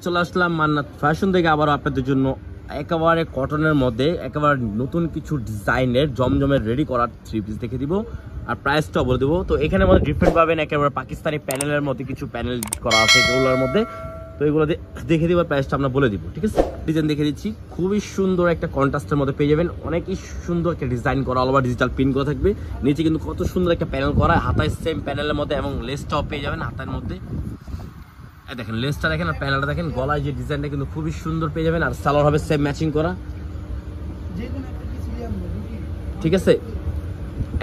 চলে আসলাম মান্নাত ফ্যাশন থেকে আবার আপনাদের জন্য একেবারে কটনের মধ্যে একেবারে নতুন কিছু ডিজাইনের জমজমের রেডি করার থ্রি পিস দেখে দিব আর প্রাইসটাও বলে দেবো। তো এখানে মধ্যে ডিফারেন্ট পাবেন, একেবারে পাকিস্তানি প্যানেলের মধ্যে কিছু প্যানেল করা আছে এগুলোর মধ্যে। তো এগুলো দেখে দিব, প্রাইসটা আমরা বলে দিব, ঠিক আছে। ডিজাইন দেখে দিচ্ছি, খুবই সুন্দর একটা কন্ট্রাস্টের মধ্যে পেয়ে যাবেন। অনেকই সুন্দর একটা ডিজাইন করা, অল ওভার ডিজিটাল প্রিন্ট করা থাকবে। নিচে কিন্তু কত সুন্দর একটা প্যানেল করা, হাতায় সেম প্যানেলের মধ্যে এবং লেসটাও পেয়ে যাবেন হাতার মধ্যে। দেখেন লেসটা দেখেন আর প্যানেলটা দেখেন, গলায় যে ডিজাইনটা কিন্তু খুবই সুন্দর পেয়ে যাবেন। আর সালোয়ার হবে সেম ম্যাচিং করা, ঠিক আছে।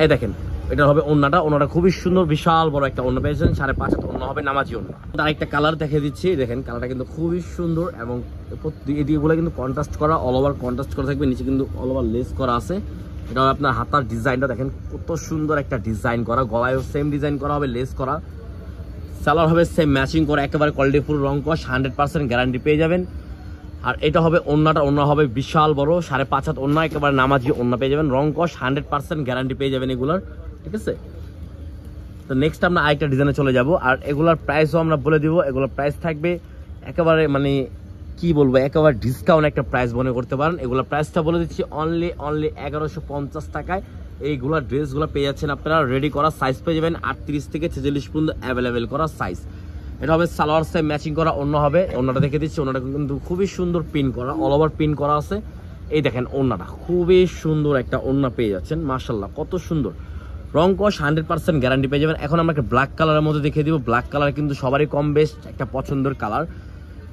এই দেখেন এটা হবে ওন্নাটা খুবই সুন্দর, বিশাল বড় একটা ওন্না পেয়েছেন, 5.5 হাত ওন্না হবে, নামাজি ওন্না। আরেকটা কালার দেখে দিচ্ছি, দেখেন কালারটা কিন্তু খুবই সুন্দর এবং এদিকগুলো কিন্তু কন্ট্রাস্ট করা, অল ওভার কন্ট্রাস্ট করা থাকবে। নিচে কিন্তু অল ওভার লেস করা আছে। এটা হবে আপনার হাতার ডিজাইনটা দেখেন কত সুন্দর একটা ডিজাইন করা, গলায়ও সেম ডিজাইন করা হবে, লেস করা। সালোয়ার হবে সেম ম্যাচিং করা, একেবারে কোয়ালিটি ফুল, রং কস 100% গ্যারান্টি পেয়ে যাবেন। আর এটা হবে ওন্না হবে বিশাল বড়, 5.5 হাত ওন্না, একেবারে নামাজি ওন্না পেয়ে যাবেন। রং কস 100% গ্যারান্টি পেয়ে যাবেন এগুলার, ঠিক আছে। তো নেক্সট আমরা আরেকটা ডিজাইনে চলে যাব আর এগুলার প্রাইসও আমরা বলে দিব। এগুলোর প্রাইস থাকবে একেবারে মানে কি বলবো, একেবারে ডিসকাউন্ট একটা প্রাইস মনে করতে পারেন। এগুলোর প্রাইসটা বলে দিচ্ছি অনলি 1150 টাকায় এইগুলা ড্রেসগুলো পেয়ে যাচ্ছেন আপনারা। রেডি করা সাইজ পেয়ে যাবেন 38 থেকে 46 পর্যন্ত অ্যাভেলেবেল করা সাইজ। এটা হবে সালোয়ার সাইজ ম্যাচিং করা, অন্য হবে ওন্নাটা দেখে দিচ্ছি। ওন্নাটা কিন্তু খুবই সুন্দর প্রিন্ট করা, অল ওভার প্রিন্ট করা আছে। এই দেখেন ওন্নাটা খুবই সুন্দর একটা ওন্না পেয়ে যাচ্ছেন, মাশাআল্লাহ কত সুন্দর। রং কস 100% গ্যারান্টি পেয়ে যাবেন। এখন আমরা একটা ব্ল্যাক কালারের মধ্যে দেখিয়ে দিব। ব্ল্যাক কালার কিন্তু সবারই কম বেশ একটা পছন্দের কালার,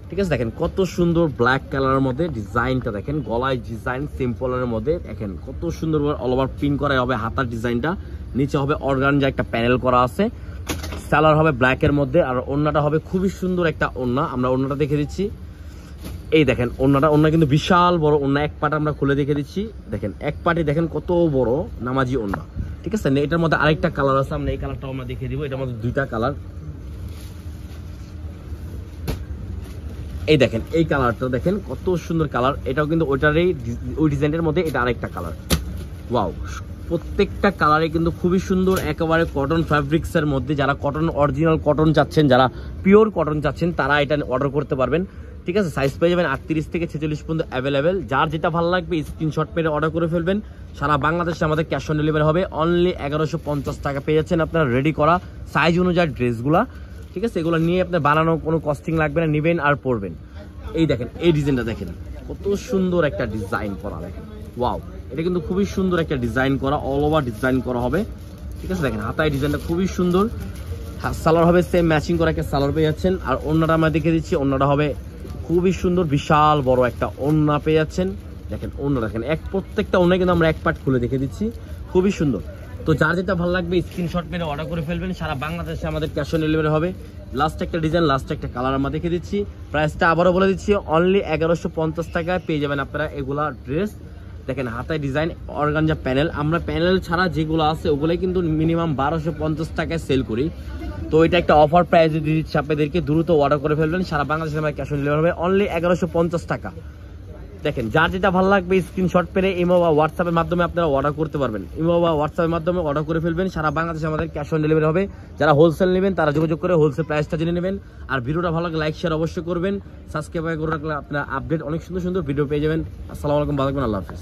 ঠিক আছে। দেখেন কত সুন্দর ব্ল্যাক কালারের মধ্যে ডিজাইনটা দেখেন, গলায় ডিজাইন সিম্পলের মধ্যে দেখেন কত সুন্দর অল ওভার প্রিন্ট করা হবে হাতার ডিজাইনটা। নিচে হবে অর্গানজা একটা প্যানেল করা আছে। সালোয়ার হবে ব্ল্যাকের মধ্যে আর ওন্নাটা হবে খুবই সুন্দর একটা ওন্না। আমরা ওন্নাটা দেখে দিচ্ছি, এই দেখেন ওন্না কিন্তু বিশাল বড় ওন্না। এক পাট আমরা খুলে দেখে দিচ্ছি, দেখেন এক পাটে দেখেন কত বড় নামাজি ওন্না, ঠিক আছে। এটার মধ্যে আরেকটা কালার আছে, আমরা এই কালারটাও আমরা দেখিয়ে দিব। এটার মধ্যে দুইটা কালার, এই দেখেন এই কালারটা দেখেন কত সুন্দর কালার। এটাও কিন্তু ওইটারই ওই ডিজাইনের মধ্যে এটা আরেকটা কালার। ওয়াও, প্রত্যেকটা কালারে কিন্তু খুবই সুন্দর, একেবারে কটন ফ্যাব্রিক্সের মধ্যে। যারা কটন অরিজিনাল কটন চাচ্ছেন, যারা পিওর কটন চাচ্ছেন, তারা এটা অর্ডার করতে পারবেন, ঠিক আছে। সাইজ পেয়ে যাবেন 38 থেকে 46 পর্যন্ত অ্যাভেলেবেল। যার যেটা ভালো লাগবে স্ক্রিনশট মেরে অর্ডার করে ফেলবেন। সারা বাংলাদেশে আমাদের ক্যাশ অন ডেলিভারি হবে। অনলি 1150 টাকা পেয়ে যাচ্ছেন আপনারা রেডি করা সাইজ অনুযায়ী ড্রেসগুলা, ঠিক আছে। এগুলো নিয়ে আপনার বানানো কোনো কস্টিং লাগবে না, নেবেন আর পরবেন। এই দেখেন এই ডিজাইনটা দেখেন কত সুন্দর একটা ডিজাইন করা, দেখেন ওয়াও, এটা কিন্তু খুবই সুন্দর একটা ডিজাইন করা, অল ওভার ডিজাইন করা হবে, ঠিক আছে। দেখেন হাতায় ডিজাইনটা খুবই সুন্দর। সালোয়ার হবে সেম ম্যাচিং করা একটা সালোয়ার পেয়ে যাচ্ছেন। আর ওন্নাটা আমরা দেখে দিচ্ছি, ওন্নাটা হবে খুবই সুন্দর, বিশাল বড় একটা ওন্না পেয়ে যাচ্ছেন। দেখেন ওন্না দেখেন প্রত্যেকটা ওন্না কিন্তু আমরা এক পার্ট খুলে দেখে দিচ্ছি, খুবই সুন্দর। তো যার যেটা ভালো লাগবে স্ক্রিনশট মেরে অর্ডার করে ফেলবেন। সারা বাংলাদেশে আমাদের ক্যাশ অন ডেলিভারি হবে। লাস্ট একটা ডিজাইন, লাস্ট একটা কালার আমরা দেখে দিচ্ছি। প্রাইসটা আবারও বলে দিচ্ছি, অনলি 1150 টাকায় পেয়ে যাবেন আপনারা এগুলা ড্রেস। দেখেন হাতায় ডিজাইন, অর্গানজা প্যানেল। আমরা প্যানেল ছাড়া যেগুলো আছে ওগুলোই কিন্তু মিনিমাম 1250 টাকায় সেল করি। তো এটা একটা অফার প্রাইসে দিয়ে দিচ্ছি আপনাদেরকে, দ্রুত অর্ডার করে ফেলবেন। সারা বাংলাদেশে আমার ক্যাশ অন ডেলিভারি হবে অনলি 1150 টাকা। দেখেন যার যেটা ভালো লাগবে স্ক্রিনশট পেরে ইমো বা হোয়াটসঅ্যাপের মাধ্যমে আপনারা অর্ডার করতে পারবেন। ইমো বা হোয়াটসঅ্যাপের মাধ্যমে অর্ডার করে ফেলবেন। সারা বাংলাদেশে আমাদের ক্যাশ অন ডেলিভারি হবে। যারা হোলসেল নেবেন তারা যোগাযোগ করে হোলসেল প্রাইসটা জেনে নেবেন। আর ভিডিওটা ভালো লাগলে লাইক শেয়ার অবশ্যই করবেন। সাবস্ক্রাইব করে রাখলে আপনার আপডেট অনেক সুন্দর সুন্দর ভিডিও পেয়ে যাবেন। আসসালামু আলাইকুম, ভালো থাকবেন, আল্লাহ হাফেজ।